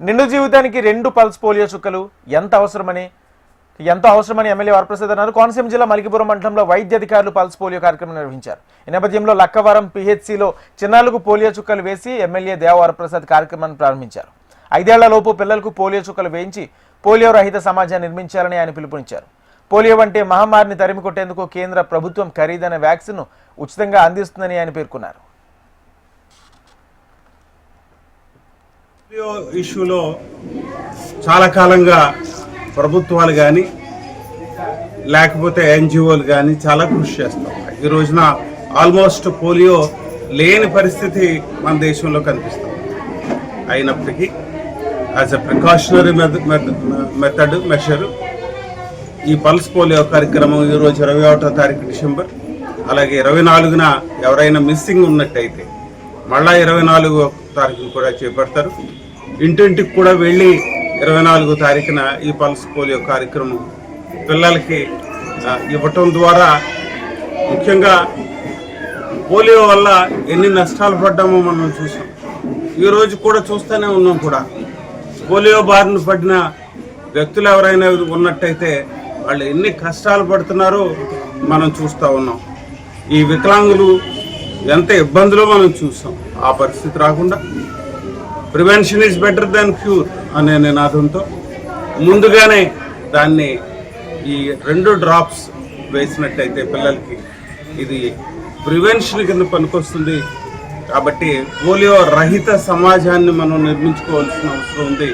నిండు జీవితానికి 2 pulse polio చుక్కలు ఎంతో అవసరమని ఎమ్మెల్యే వరప్రసాద్ అన్నారు. కోనసీమ జిల్లా మలికిపురం మండలంలో వైద్య అధికారులు పల్స్ పోలియో కార్యక్రమం నిర్వహించారు. ఈ నేపథ్యంలో లక్కవరం పిహెచ్సిలో చిన్నారులకు పోలియో చుక్కలు వేసి ఎమ్మెల్యే దేవ వరప్రసాద్ కార్యక్రమాన్ని ప్రారంభించారు. 5 ఏళ్లలోపు పిల్లలకు పోలియో చుక్కలు వేయించి పోలియో రహిత సమాజాన్ని నిర్మించాలని ఆయన పిలుపునిచ్చారు. పోలియో వంటి మహమ్మారిని తరిమి కొట్టేందుకు కేంద్ర ప్రభుత్వం ఖరీదైన వ్యాక్సిన్ను ఉచితంగా అందిస్తుందని ఆయన పేర్కొన్నారు. పోలియో ఇష్యూలో చాలా కాలంగా ప్రభుత్వాలు కానీ లేకపోతే ఎన్జిఓలు కానీ చాలా కృషి చేస్తాం. ఈ రోజున ఆల్మోస్ట్ పోలియో లేని పరిస్థితి మన దేశంలో కనిపిస్తుంది. అయినప్పటికీ యాజ్ ఎ ప్రికాషనరీ మెషర్ ఈ పల్స్ పోలియో కార్యక్రమం ఈరోజు 21వ తారీఖు డిసెంబర్, అలాగే 24న ఎవరైనా మిస్సింగ్ ఉన్నట్టయితే మళ్ళా 24వ తారీఖున కూడా చేపడతారు. ఇంటింటికి కూడా వెళ్ళి 24వ తారీఖున ఈ పల్స్ పోలియో కార్యక్రమం పిల్లలకి ఇవ్వటం ద్వారా ముఖ్యంగా పోలియో వల్ల ఎన్ని నష్టాలు పడ్డామో మనం చూసాం. ఈరోజు కూడా చూస్తూనే ఉన్నాం. కూడా పోలియో బారిన పడిన వ్యక్తులు ఎవరైనా ఉన్నట్టయితే వాళ్ళు ఎన్ని కష్టాలు పడుతున్నారో మనం చూస్తూ ఉన్నాం. ఈ వికలాంగులు ఎంత ఇబ్బందులో మనం చూసాం. ఆ పరిస్థితి రాకుండా prevention is better than cure అనే నినాదంతో ముందుగానే దాన్ని ఈ 2 డ్రాప్స్ వేసినట్టయితే పిల్లలకి ఇది ప్రివెన్షన్ కింద పనికొస్తుంది. కాబట్టి పోలియో రహిత సమాజాన్ని మనం నిర్మించుకోవాల్సిన అవసరం ఉంది.